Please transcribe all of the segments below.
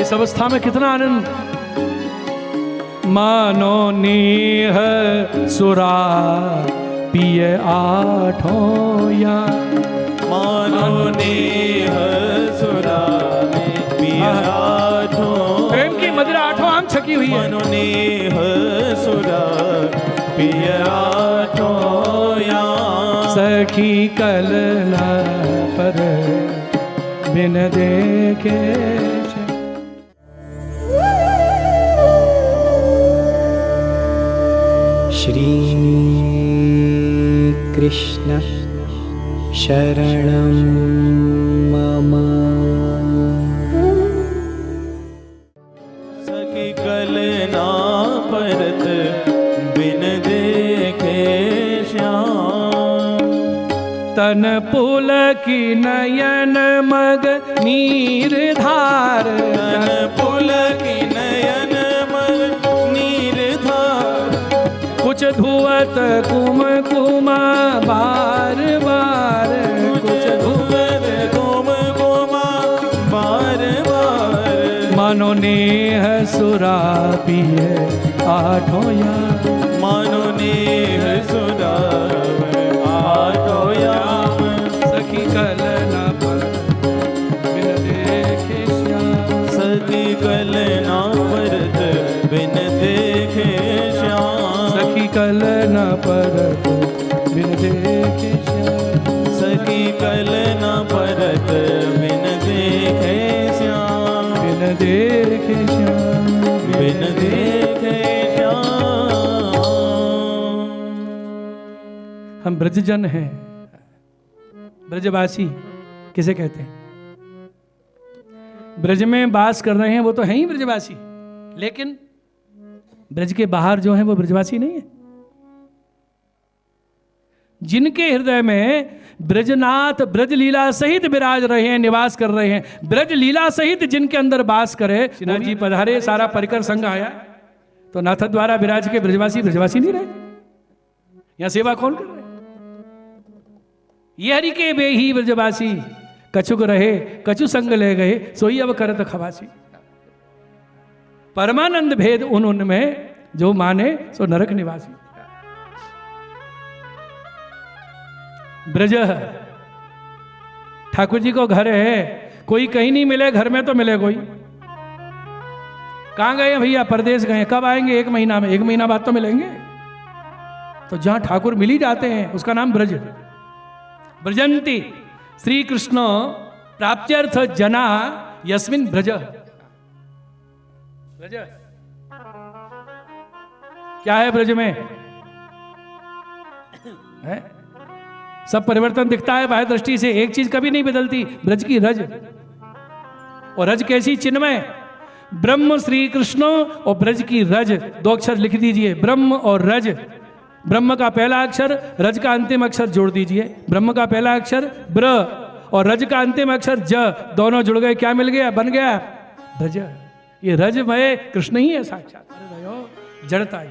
इस अवस्था में कितना आनंद। मानो नेह सुरा पिए आठों या, मानो नेह सुरा पिए आठों, प्रेम की मदिरा आठों आम छकी हुई है। मानो नेह सुरा पिए आठों या, सखी कलना पर बिन देखे। श्री कृष्ण शरणं मम। सखी कलना परत बिन देखे श्याम, तन पुलकी नयन मग नीर धार, तन पुलकी नयन मग नीर धार, कुछ धुवत कुम कुमा बार बार, कुछ धुवत कुम कुमा बार बार, मानो नेह सुरा पिए आठों या, मानो नेह सुरा आठों याम, सखी कलना पर बिन देखे श्याम, सखी कलना परत बिन देखे श्याम, सखी कलना पर बिन देखे श्याम, सखी कलना परत बिन देखे श्याम, बिन देखे श्याम, बिन देखे श्याम। हम ब्रजजन हैं, ब्रजवासी किसे कहते हैं? ब्रज में वास कर रहे हैं वो तो हैं ही ब्रजवासी, लेकिन ब्रज के बाहर जो हैं वो ब्रजवासी नहीं है। जिनके हृदय में ब्रजनाथ ब्रज लीला सहित विराज रहे हैं, निवास कर रहे हैं, ब्रज लीला सहित जिनके अंदर वास करे। श्रीनाथ जी पधारे, सारा परिकर संघ आया, तो नाथ द्वारा विराज के ब्रजवासी ब्रजवासी नहीं रहे, यहां सेवा कौन कर रहे? ये हरि के बे ही ब्रजवासी, कछुक रहे कछु संग ले गए, सोई अब करत खवासी। परमानंद भेद उन उनमें जो माने सो नरक निवासी। ब्रज ठाकुर जी को घर है, कोई कहीं नहीं मिले, घर में तो मिले कोई। कहां गए भैया? परदेश गए। कब आएंगे? 1 महीना में। 1 महीना बाद तो मिलेंगे। तो जहां ठाकुर मिल ही जाते हैं उसका नाम ब्रज। ब्रजंती श्री कृष्ण प्राप्त्यर्थ जना यस्मिन ब्रज। ब्रज क्या है? ब्रज में है सब परिवर्तन दिखता है बाह्य दृष्टि से, एक चीज कभी नहीं बदलती, ब्रज की रज। और रज कैसी? चिन्मय ब्रह्म श्री कृष्ण और ब्रज की रज, 2 अक्षर लिख दीजिए, ब्रह्म और रज। ब्रह्म का पहला अक्षर, रज का अंतिम अक्षर जोड़ दीजिए। ब्रह्म का पहला अक्षर ब्र और रज का अंतिम अक्षर ज, दोनों जुड़ गए, क्या मिल गया? बन गया ब्रज। ये रजमय कृष्ण ही है साक्षात। अरे भयो जड़ता ही।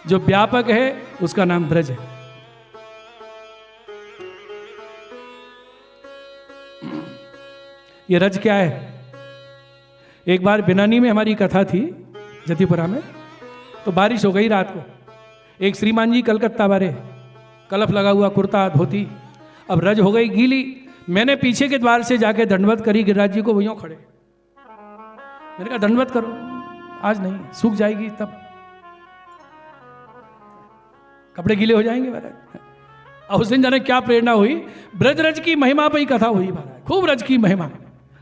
जो व्यापक है उसका नाम ब्रज है। ये रज क्या है? एक बार बिनानी में हमारी कथा थी जतिपुरा में, तो बारिश हो गई रात को। एक श्रीमान जी कलकत्ता वाले, कलफ लगा हुआ कुर्ता धोती, अब रज हो गई गीली। मैंने पीछे के द्वार से जाके दंडवत करी गिरिराज जी को, वहीं खड़े। मैंने कहा दंडवत करो, आज नहीं, सूख जाएगी तब, कपड़े गीले हो जाएंगे महाराज। और उस दिन जाने क्या प्रेरणा हुई, ब्रज रज की महिमा पर ही कथा हुई महाराज, खूब रज की महिमा।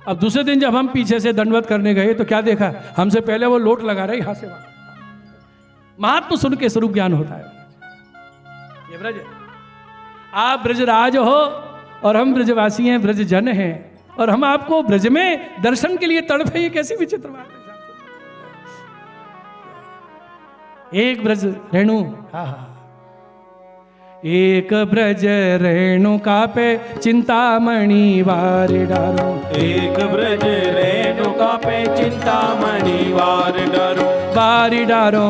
अब दूसरे दिन जब हम पीछे से दंडवत करने गए तो क्या देखा, हमसे पहले वो लोट लगा रहे यहां से वहां। महात्मा सुन के स्वरूप ज्ञान होता है। ये ब्रज, आप ब्रजराज हो और हम ब्रजवासी हैं, ब्रज जन हैं, और हम आपको ब्रज में दर्शन के लिए तड़पे। ये कैसी विचित्र बात है। एक ब्रज रेणु, हा हा, एक ब्रज रेणुका पे चिंतामणि वार डारो। एक ब्रज रेणुका पे चिंतामणि वार डारो। वार डारो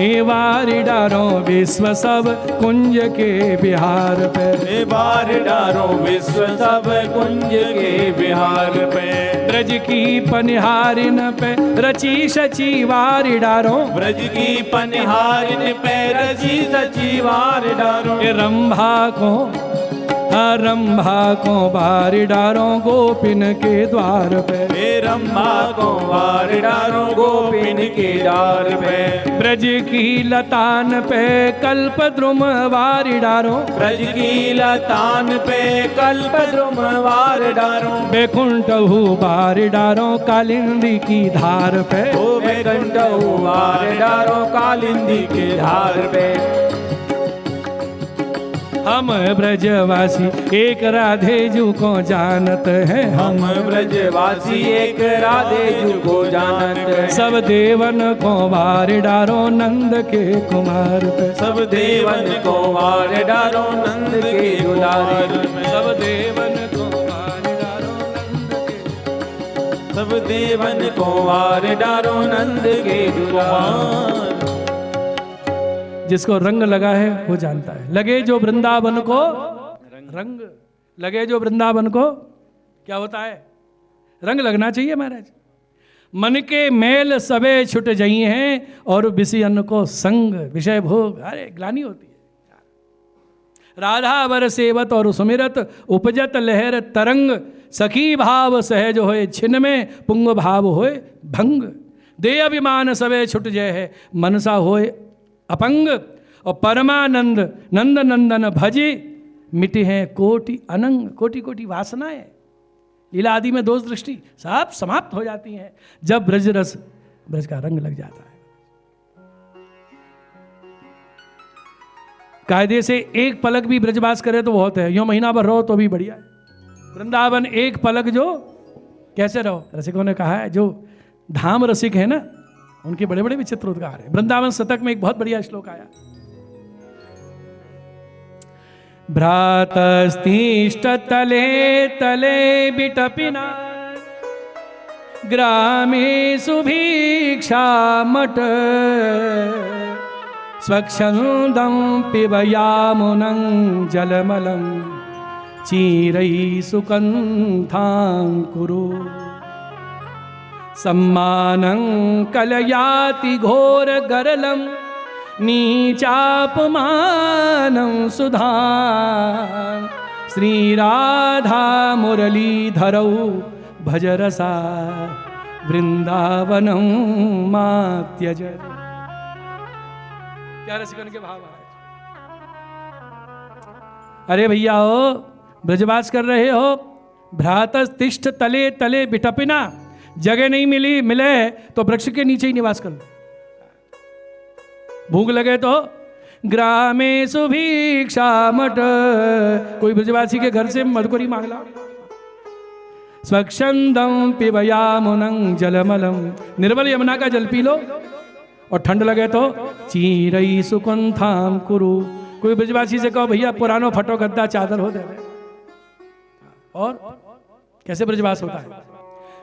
हे वारी डारो विश्व सब कुंज के बिहार पे, हे बार डारो विश्व सब कुंज के बिहार पे, ब्रज की पनिहारिन पे रची सची वारी डारो, ब्रज की पनिहारिन पे रची सची वार डारो, रंभा को बारी डारो गोपिन के द्वार पे, हे रंभा को वार डारो गोपिन के द्वार पे, ब्रज की लतान पे कल्प द्रुम वारी डारो, ब्रज की लतान पे कल्प द्रुम वार डारो, बैकुंठहु बारी डारो कालिंदी की धार पे, ओ बैकुंठहु वार डारो कालिंदी के धार पे, हम ब्रजवासी एक राधे जू को जानत है, हम ब्रजवासी एक राधे जू को जानत है, सब देवन को वार डारो नंद के कुमार पे, सब देवन को वार डारो नंद के दुलार में, सब देवन को वार डारो नंद के, सब देवन को वार डारो नंद के दुलार। जिसको रंग लगा है वो जानता है। लगे जो वृंदावन को रंग, लगे जो वृंदावन को क्या होता है, रंग लगना चाहिए महाराज। मन के मेल सबे छुट जाई हैं और विषयन को संग विषय भोग, अरे ग्लानी होती है। राधा वर सेवत और सुमिरत उपजत लहर तरंग, सखी भाव सहज होए छिन में पुंग भाव होए भंग, दे अभिमान सबे छुट जय है मनसा होए अपंग, और परमानंद नंद नंदन भजे मिटे हैं कोटि अनंग, कोटि कोटि वासनाएं, लीला आदि में दोष दृष्टि सब समाप्त हो जाती हैं जब ब्रज रस, ब्रज का रंग लग जाता है। कायदे से एक पलक भी ब्रजवास करे तो बहुत है, यूं महीना भर रहो तो भी बढ़िया है। वृंदावन एक पलक जो कैसे रहो, रसिकों ने कहा है जो धाम रसिक है ना उनके बड़े बड़े विचित्र उद्गार है। वृंदावन शतक में एक बहुत बढ़िया श्लोक आया, भ्रातस्तिष्ठ तले तले बिटपिना ग्रामे सुभिक्षा मठ, स्वच्छंदं पिबयामुनं जलमलं चीरै सुकंथां कुरु, सम्मानं कलयाति घोर गरलं नीचापमानं सुधा, श्री राधा मुरलीधरौ भजरसा वृंदावनं मा त्यज। क्या रसिकन के भाव है। अरे भैया हो, ब्रजवास कर रहे हो, भ्रातस तिष्ठ तले तले बिटपिना, जगह नहीं मिले तो वृक्ष के नीचे ही निवास कर लो। भूख लगे तो ग्रामे सुभिक्षा मठ, कोई ब्रजवासी के घर से मधुकरी मांग ला। स्वच्छंदं पिबयामुनं जलमलं, निर्मल यमुना का जल पी लो। और ठंड लगे तो चीरई सुकुंथाम कुरु, कोई ब्रजवासी से कहो भैया पुरानो फटो गद्दा चादर हो दे। और कैसे ब्रजवास होता है,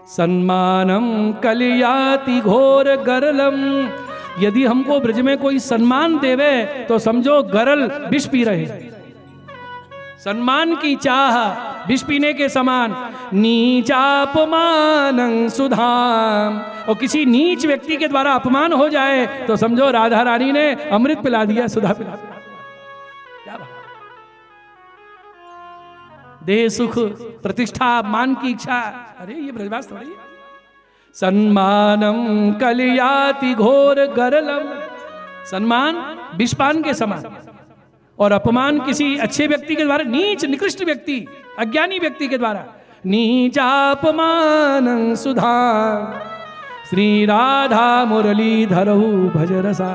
सम्मानम कलियाति घोर गरलम, यदि हमको ब्रज में कोई सम्मान देवे तो समझो गरल विष पी रहे, सम्मान की चाह विष पीने के समान। नीचापमानं सुधाम, और किसी नीच व्यक्ति के द्वारा अपमान हो जाए तो समझो राधा रानी ने अमृत पिला दिया, सुधा पिला दिया। क्या बात, देह सुख प्रतिष्ठा मान की इच्छा, अरे ये ब्रजवास थोड़ी है। सम्मानम कलियाति घोर गरलम, सम्मान विषपान के समान, और अपमान किसी अच्छे व्यक्ति के द्वारा, नीच निकृष्ट व्यक्ति अज्ञानी व्यक्ति के द्वारा। नीचापमानं सुधा, श्री राधा मुरलीधरहु भज रसा,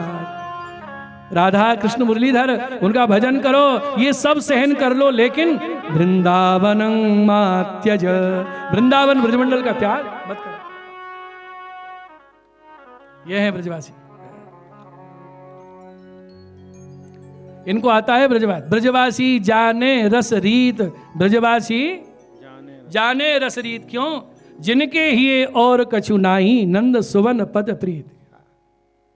राधा कृष्ण मुरलीधर उनका भजन करो, ये सब सहन कर लो, लेकिन वृंदावनं मा त्यज, वृंदावन ब्रजमंडल का त्याग मत करो। ये है ब्रजवासी, इनको आता है ब्रजवास। ब्रजवासी जाने रस रीत, ब्रजवासी जाने रस रीत, क्यों? जिनके ही और कछु नाही, नंद सुवन पद प्रीत।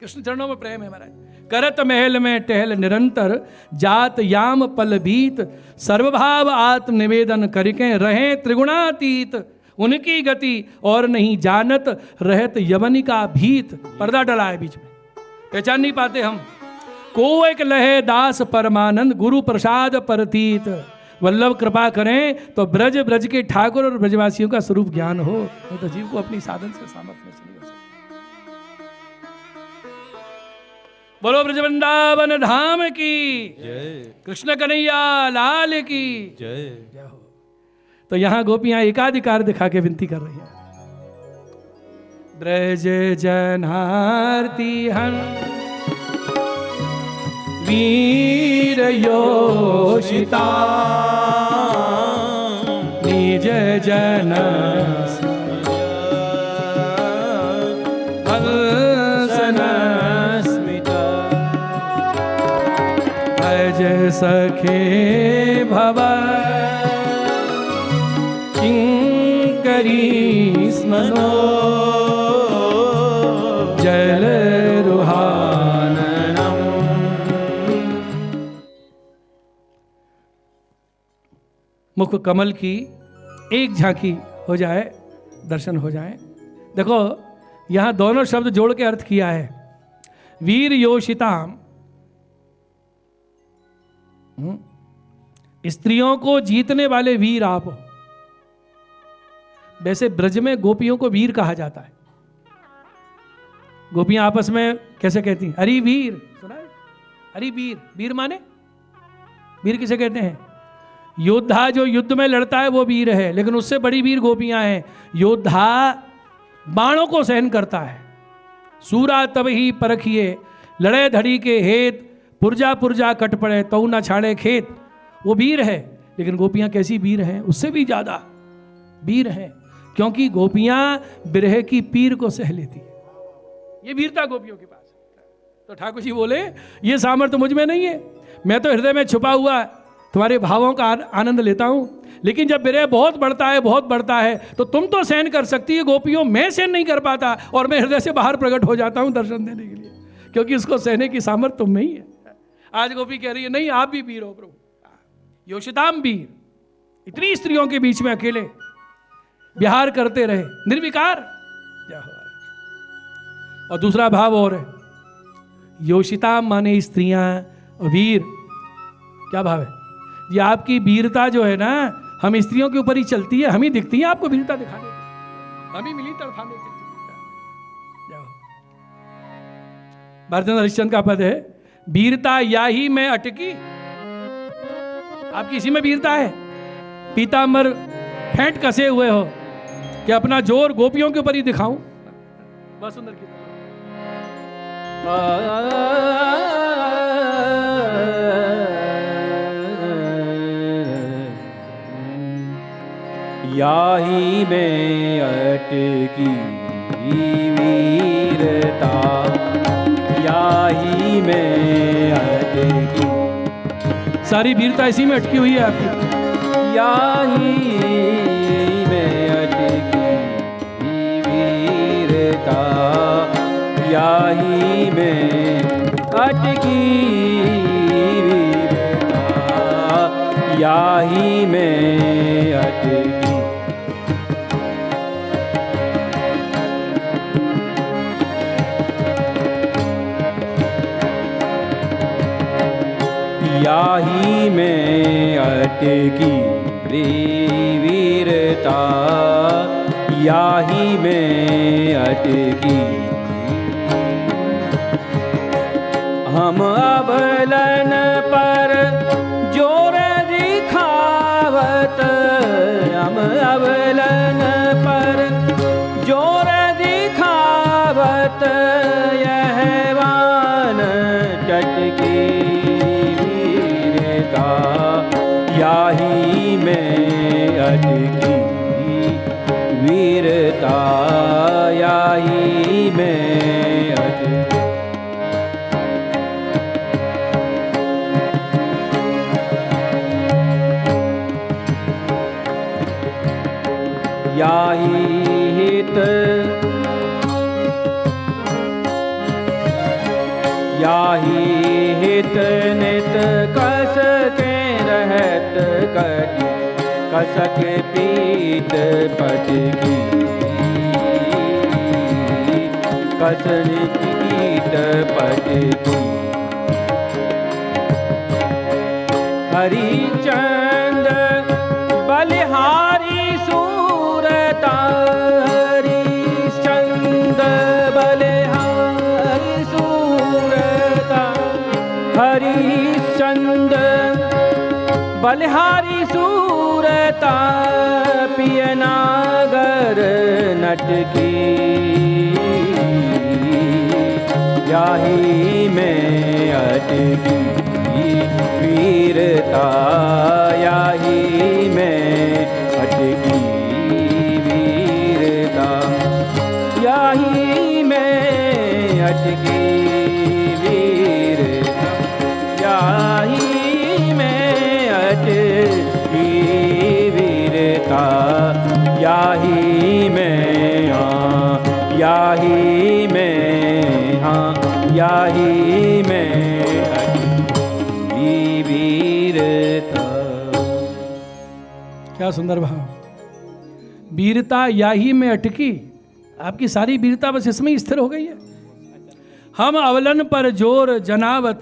कृष्ण चरणों में प्रेम है महाराज। करत महल में टहल निरंतर, जात याम पल बीत, सर्वभाव आत्म निवेदन करके रहे त्रिगुणातीत। उनकी गति और नहीं जानत, रहत यवनी का भीत। पर्दा डला है बीच में, पहचान नहीं पाते हम। को एक लहे दास परमानंद, गुरु प्रसाद परतीत। वल्लभ कृपा करें तो ब्रज ब्रज के ठाकुर और ब्रजवासियों का स्वरूप ज्ञान हो, नहीं तो जीव को अपनी साधन से सामर्थ्य से नहीं हो सकता। बोलो ब्रज वृंदावन धाम की जय कृष्ण कन्हैया लाल की जय। जय हो। तो यहां गोपियां एकाधिकार दिखा के विनती कर रही हैं। ब्रज जनार्ती हन वीर योषिता, निज जन स्मिता भज सखे भव किंकरी स्मनो, जल रुहाननम। मुख कमल की एक झांकी हो जाए, दर्शन हो जाए। देखो यहां दोनों शब्द जोड़ के अर्थ किया है। वीर योषिताम, स्त्रियों को जीतने वाले वीर आप हो। वैसे ब्रज में गोपियों को वीर कहा जाता है। गोपियां आपस में कैसे कहती हैं? हरि वीर, सुना है? हरि वीर, वीर माने वीर किसे कहते हैं? योद्धा जो युद्ध में लड़ता है वो वीर है, लेकिन उससे बड़ी वीर गोपियां हैं। योद्धा बाणों को सहन करता है। सूरा तब ही परखिए, लड़े धड़ी के हेत, पुरजा पुरजा कट पड़े तो ना छाड़े खेत। वो वीर है, लेकिन गोपियां कैसी वीर हैं? उससे भी ज्यादा वीर हैं, क्योंकि गोपियां बिरह की पीर को सह लेती है। ये वीरता गोपियों के पास है। तो ठाकुर जी बोले ये सामर्थ्य मुझ में नहीं है, मैं तो हृदय में छुपा हुआ तुम्हारे भावों का आनंद लेता हूं, लेकिन जब विरह बहुत बढ़ता है, बहुत बढ़ता है, तो तुम तो सहन कर सकती है गोपियों, मैं सहन नहीं कर पाता, और मैं हृदय से बाहर प्रकट हो जाता हूं दर्शन देने के लिए, क्योंकि उसको सहने की सामर्थ्य तुम में ही है। आज गोपी कह रही है नहीं, आप भी वीर हो प्रभु, योषिताम वीर। इतनी स्त्रियों के बीच में अकेले विहार करते रहे, निर्विकार। और दूसरा भाव और है, योषिताम माने स्त्रियां, और वीर क्या भाव है? ये आपकी वीरता जो है ना, हम स्त्रियों के ऊपर ही चलती है, हम ही दिखती है आपको वीरता दिखाने के, हम ही मिली तड़फाने के लिए। भारतेंद्र हरिश्चंद्र का पद है, वीरता या ही में अटकी। आपकी इसी में वीरता है। पीतांबर फेंट कसे हुए हो कि अपना जोर गोपियों के ऊपर ही दिखाऊं। बहुत सुंदर की याही में अटकी वीरता, याही में अटकी। सारी वीरता इसी में अटकी हुई है आपकी। याही में अटकी वीरता, याही में अटकी वीरता, याही में अटकी। याही में अटकी वीरता, याही में अटकी। हम अबलन पर जोर दिखावत, हम अबलन पर जोर दिखावत, यह वान टटकी याही में अटकी वीरता, याही में अटकी। याही हित याही हित नित कस के रहत कटी कसक पीत पटकी कसन पीत पटकी हरिचंद बलिहारी सूरता हरिचंद बलिहारी सूरता हरिचंद बलिहारी सूरता पियनागर नटकी याही में अटकी वीरता याही में अटकी वीरता याही में अटकी वीरता याही में अटकी वीरता याही में हाँ याही में हाँ याही में वीरता। क्या सुंदर भाव। वीरता याही में अटकी, आपकी सारी वीरता बस इसमें ही स्थिर हो गई है। हम अवलन पर जोर जनावत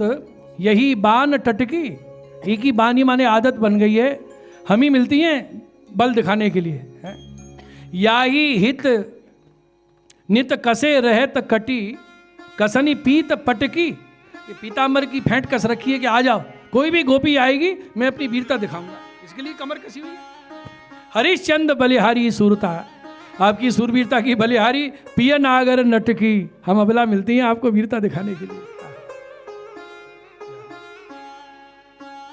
यही बान टटकी, एक ही बानी माने आदत बन गई है, हम ही मिलती हैं बल दिखाने के लिए है? याही हित नित कसे रहत कटी कसनी पीत पटकी, ये पीताम्बर की फेंट कस रखी है कि आ जाओ, कोई भी गोपी आएगी मैं अपनी वीरता दिखाऊंगा, इसके लिए कमर कसी हुई है। हरिश्चंद बलिहारी सूरता, आपकी सूरवीरता की बलिहारी पिय नागर नटकी, हम अबला मिलती हैं आपको वीरता दिखाने के लिए।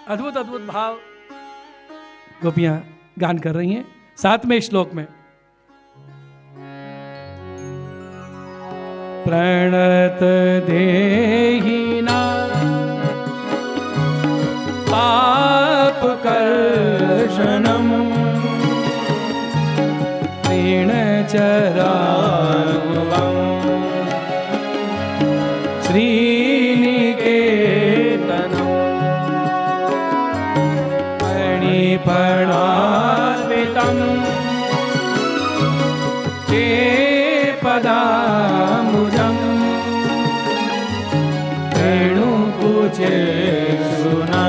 अद्भुत अद्भुत भाव गोपियां गान कर रही हैं। 7वें श्लोक में प्रणत देहिना पाप कर्षणम ऋण चरानुगम श्रीनिकेतनम मणिफणान्वितम ते पदाम्बुजम रेणुकुचे सुना।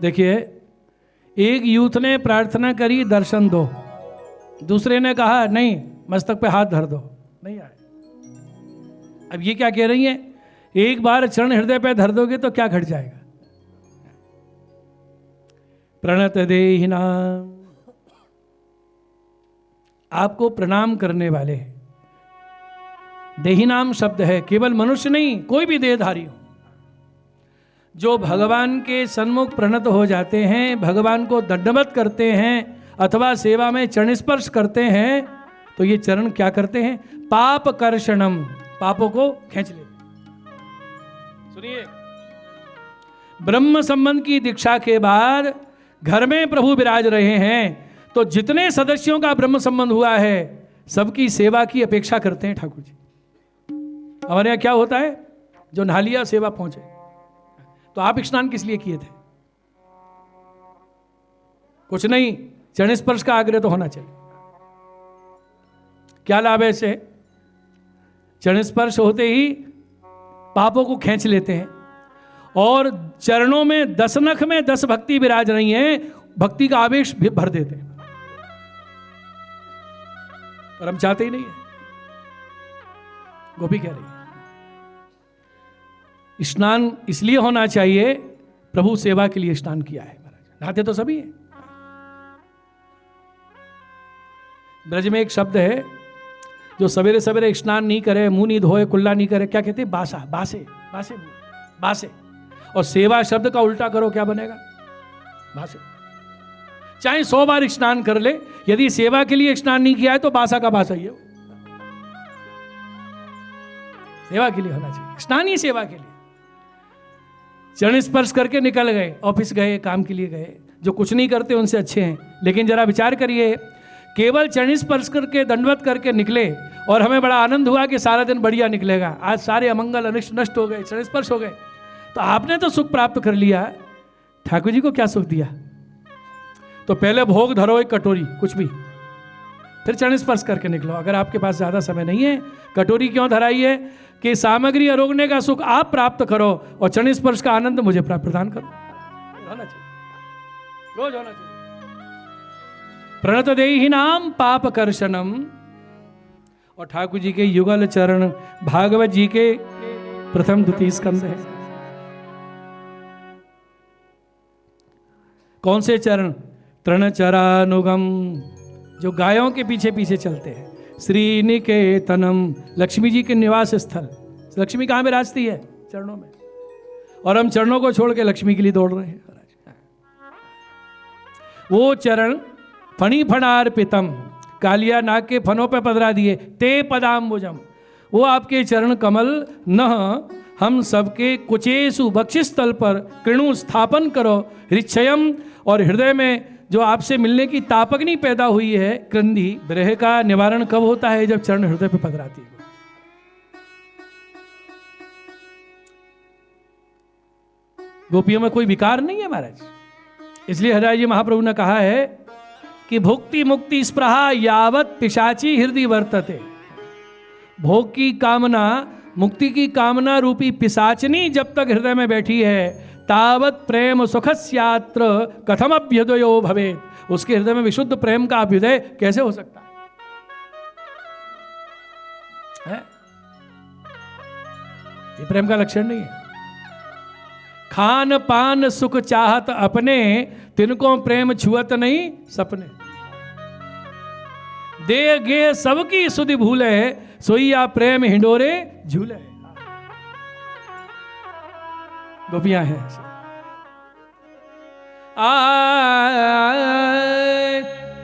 देखिए, एक यूथ ने प्रार्थना करी दर्शन दो, दूसरे ने कहा नहीं मस्तक पे हाथ धर दो, नहीं आए। अब ये क्या कह रही हैं, एक बार चरण हृदय पे धर दोगे तो क्या घट जाएगा। प्रणत देहिना, आपको प्रणाम करने वाले, देहिनाम शब्द है, केवल मनुष्य नहीं कोई भी देहधारी हो, जो भगवान के सन्मुख प्रणत हो जाते हैं, भगवान को दंडवत करते हैं अथवा सेवा में चरण स्पर्श करते हैं, तो ये चरण क्या करते हैं, पाप कर्षणम, पापों को खींच लेते। सुनिए, ब्रह्म संबंध की दीक्षा के बाद घर में प्रभु विराज रहे हैं, तो जितने सदस्यों का ब्रह्म संबंध हुआ है सबकी सेवा की अपेक्षा करते हैं ठाकुर जी। हमारे यहाँ क्या होता है, जो नहा लिया सेवा पहुंचे, तो आप स्नान किस लिए किए थे, कुछ नहीं, चरण स्पर्श का आग्रह तो होना चाहिए। क्या लाभ है इससे, चरण स्पर्श होते ही पापों को खींच लेते हैं, और चरणों में 10 नख में 10 भक्ति विराज रही हैं, भक्ति का आवेश भी भर देते हैं, पर हम चाहते ही नहीं है। गोपी कह रही है स्नान इसलिए होना चाहिए, प्रभु सेवा के लिए स्नान किया है महाराज, नहाते तो सभी हैं। ब्रज में एक शब्द है, जो सवेरे सवेरे स्नान नहीं करे, मुंह नहीं धोए, कुल्ला नहीं करे, क्या कहते हैं, बासा, बासे बासे बासे। और सेवा शब्द का उल्टा करो, क्या बनेगा, बासे। चाहे 100 बार स्नान कर ले, यदि सेवा के लिए स्नान नहीं किया है तो बासा का बासा ही है। सेवा के लिए होना चाहिए, स्नान ही सेवा के लिए। चरण स्पर्श करके निकल गए, ऑफिस गए, काम के लिए गए, जो कुछ नहीं करते उनसे अच्छे हैं। लेकिन जरा विचार करिए, केवल चरण स्पर्श करके दंडवत करके निकले और हमें बड़ा आनंद हुआ कि सारा दिन बढ़िया निकलेगा, आज सारे अमंगल अनिष्ट नष्ट हो गए, चरण स्पर्श हो गए, तो आपने तो सुख प्राप्त कर लिया, ठाकुर जी को क्या सुख दिया? तो पहले भोग धरो एक कटोरी कुछ भी, फिर चरण स्पर्श करके निकलो। अगर आपके पास ज्यादा समय नहीं है, कटोरी क्यों धराई है? कि सामग्री अरोगने का सुख आप प्राप्त करो और चरण स्पर्श का आनंद मुझे प्रदान करो। होना चाहिए, रोज होना चाहिए। प्रणत देहि नाम पाप कर्षणम, और ठाकुर जी के युगल चरण भागवत जी के प्रथम द्वितीय स्कंद है। कौन से चरण? तृणचरानुगम, जो गायों के पीछे पीछे चलते हैं। श्रीनिकेतनम, लक्ष्मी जी के निवास स्थल। लक्ष्मी कहाँ विराजती है? चरणों में। और हम चरणों को छोड़ के लक्ष्मी के लिए दौड़ रहे हैं। वो चरण फणी फणार्पितम, कालिया नाग के फनों पे पधरा दिए। ते पदाम्बुजम, वो आपके चरण कमल न हम सबके कुचेसु बक्षिस तल पर कृणु स्थापन करो हृच्छयम, और हृदय में जो आपसे मिलने की तापग्नि पैदा हुई है क्रंधि, विरह का निवारण कब होता है? जब चरण हृदय पे पधराती है। गोपियों में कोई विकार नहीं है महाराज, इसलिए हरिराय जी महाप्रभु ने कहा है कि भुक्ति मुक्ति स्पृहा यावत पिशाची हृदय वर्तते। भोग की कामना, मुक्ति की कामना रूपी पिशाचनी जब तक हृदय में बैठी है, तावत प्रेम सुखस्यात्र कथम अभ्युदयो भवेत्, उसके हृदय में विशुद्ध प्रेम का अभ्युदय कैसे हो सकता है? ये प्रेम का लक्षण नहीं है। खान पान सुख चाहत अपने, तिनको प्रेम छुअत नहीं सपने। दे गे सबकी सुधि भूले, सोईया प्रेम हिंडोरे झूले। गोपियां हैं।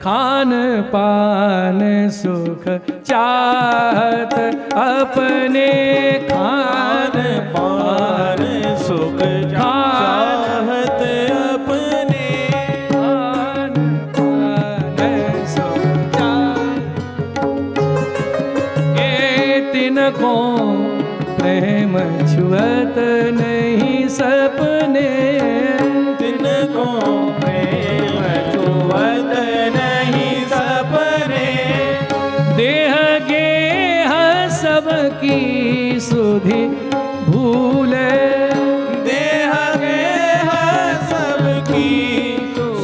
खान पान सुख चाहत अपने, खान पान सुख चाहत अपने, खान पान सुख चाहत, ए तिनको प्रेम छुअत नहीं सपने, तिनको प्रेम छुअत नहीं सपने। देह गेह सबकी सुधि भूले, देह गेह सबकी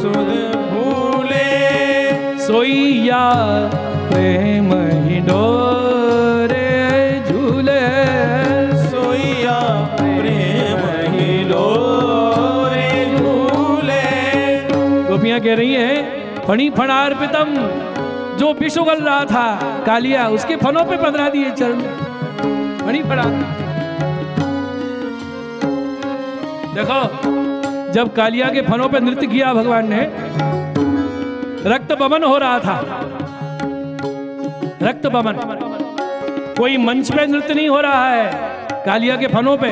सुध भूले, सोईया प्रेम हिंडोरे झूले। सोईया प्रेम हिंडोरे झूले। गोपियां कह रही हैं फणी फणार्पितम, जो विष उगल रहा था कालिया, उसके फनों पे पधरा दिए चरण में। फणी फणा, देखो जब कालिया के फनों पे नृत्य किया भगवान ने, रक्त बमन हो रहा था। रक्त बमन, कोई मंच पे नृत्य नहीं हो रहा है, कालिया के फनों पे।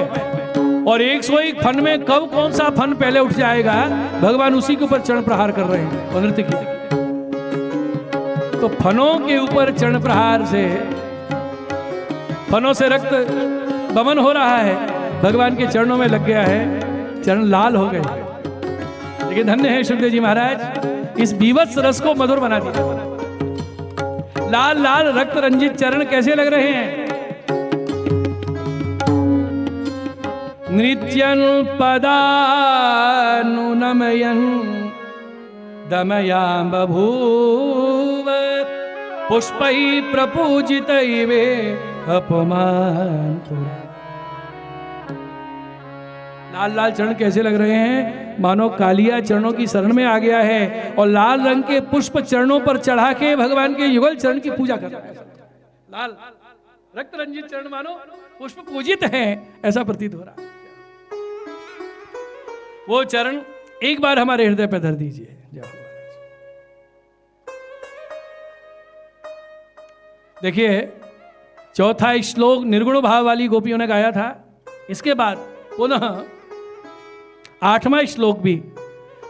और 101 फन में कब कौन सा फन पहले उठ जाएगा, भगवान उसी के ऊपर चरण प्रहार कर रहे हैं और नृत्य किया। तो फनों के ऊपर चरण प्रहार से, फनों से रक्त बमन हो रहा है, भगवान के चरणों में लग गया है, चरण लाल हो गए। लेकिन धन्य है सुखदेव जी महाराज, इस बीभत्स रस को मधुर बना दिया। लाल लाल रक्त रंजित चरण कैसे लग रहे हैं? नृत्यन पदानुनमयन दमयां बभूव, पुष्पै प्रपूजितैवे अपमान। लाल लाल चरण कैसे लग रहे हैं? मानो कालिया चरणों की शरण में आ गया है और लाल रंग के पुष्प चरणों पर चढ़ा के भगवान के युगल चरण की पूजा कर रहा है। लाल रक्त रंजित चरण मानो पुष्प पूजित है, ऐसा प्रतीत हो रहा है। वो चरण एक बार हमारे हृदय पर धर दीजिए। देखिए चौथा श्लोक निर्गुण भाव वाली गोपियों ने गाया था, इसके बाद पुनः 8वां श्लोक भी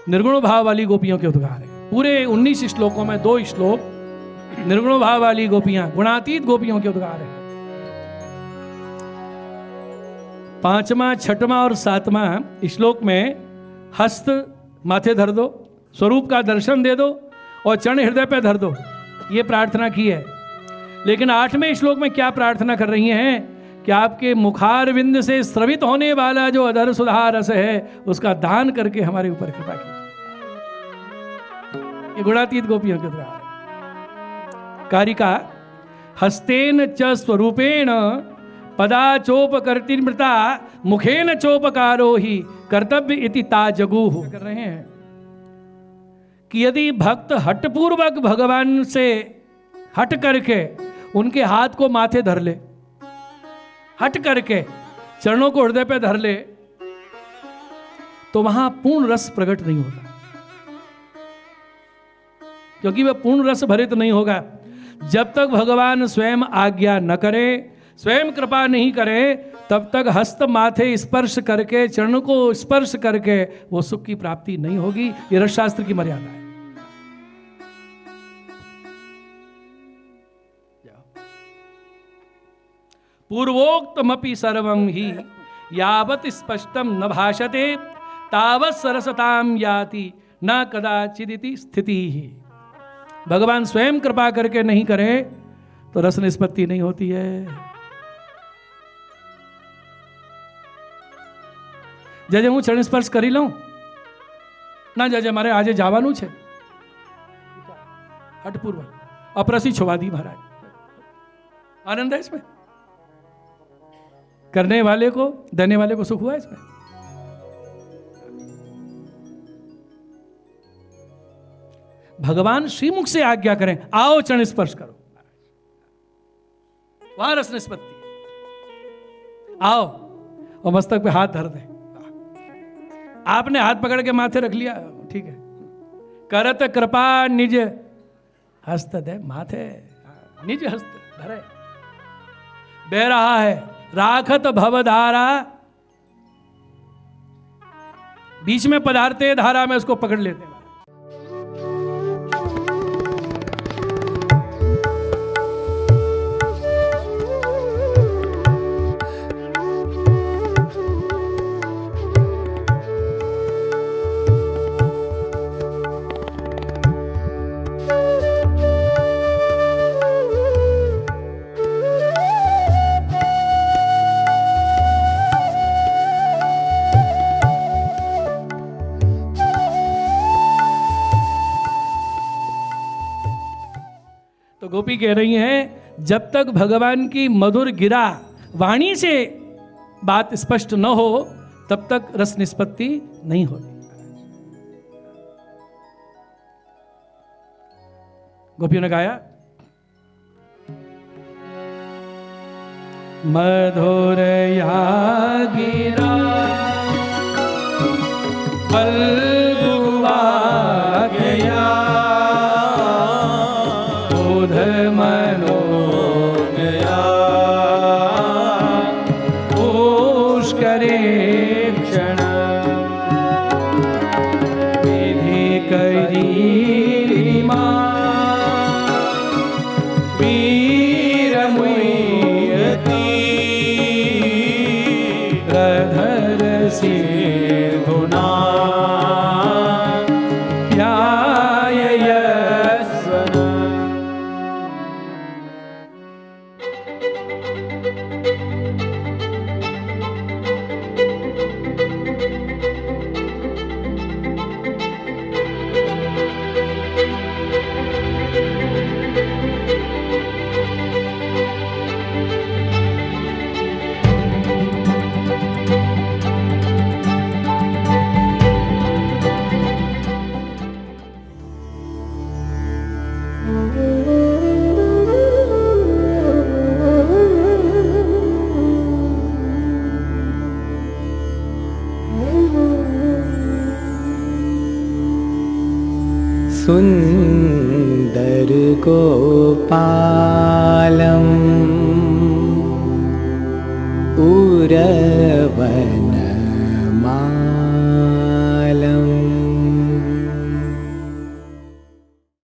निर्गुण भाव वाली गोपियों के उद्गार है। पूरे 19 श्लोकों में 2 श्लोक निर्गुण भाव वाली गोपियां, गुणातीत गोपियों के उद्गार है। 5वां, 6वां और 7वां श्लोक में हस्त माथे धर दो, स्वरूप का दर्शन दे दो और चरण हृदय पे धर दो, ये प्रार्थना की है। लेकिन 8वें श्लोक में क्या प्रार्थना कर रही हैं कि आपके मुखारविंद से स्रवित होने वाला जो अधर सुधा रस है उसका दान करके हमारे ऊपर कृपा कीजिए। ये गुणातीत गोपियों के द्वारा कारिका हस्तेन च स्वरूपेण पदाचोपकर्तिमृता मुखेन चोपकारो ही कर्तव्य इति ताजगुः कर रहे हैं कि यदि भक्त हठपूर्वक भगवान से हट करके उनके हाथ को माथे धर ले, हट करके चरणों को हृदय पे धर ले, तो वहां पूर्ण रस प्रकट नहीं होता, क्योंकि वह पूर्ण रस भरित नहीं होगा जब तक भगवान स्वयं आज्ञा न करे, स्वयं कृपा नहीं करे, तब तक हस्त माथे स्पर्श करके, चरण को स्पर्श करके वो सुख की प्राप्ति नहीं होगी। ये रस शास्त्र की मर्यादा है। पूर्वोक्तमपि सर्वं ही यावत् स्पष्टम न भाषते तावत् सरसताम याति न कदाचिदिति स्थिति ही। भगवान स्वयं कृपा करके नहीं करे तो रस निष्पत्ति नहीं होती है। जजे हूँ चरण स्पर्श करी लूं ना, जजे मारे आजे जावानू छे हठपूर्वक अप्रसी छुवा दी महाराज। आनंद है इसमें, करने वाले को देने वाले को सुख हुआ इसमें। भगवान श्रीमुख से आज्ञा करें, आओ चरण स्पर्श करो, वहां रस निष्पत्ति। आओ और मस्तक पे हाथ धर दे। आपने हाथ पकड़ के माथे रख लिया, ठीक है। करत कृपा निज हस्त दे माथे, निज हस्त धरे। बह रहा है राखत भवधारा, बीच में पदार्थे धारा में उसको पकड़ लेते हैं। गोपी कह रही हैं जब तक भगवान की मधुर गिरा वाणी से बात स्पष्ट न हो तब तक रस निष्पत्ति नहीं होती। गोपियों ने गाया मधुर या गिरा पल्लुआ गया मनो गया ओष करे क्षण विधि करी मां वीर मुयती रधर सिंधुना सुंदर गोपालम उरवन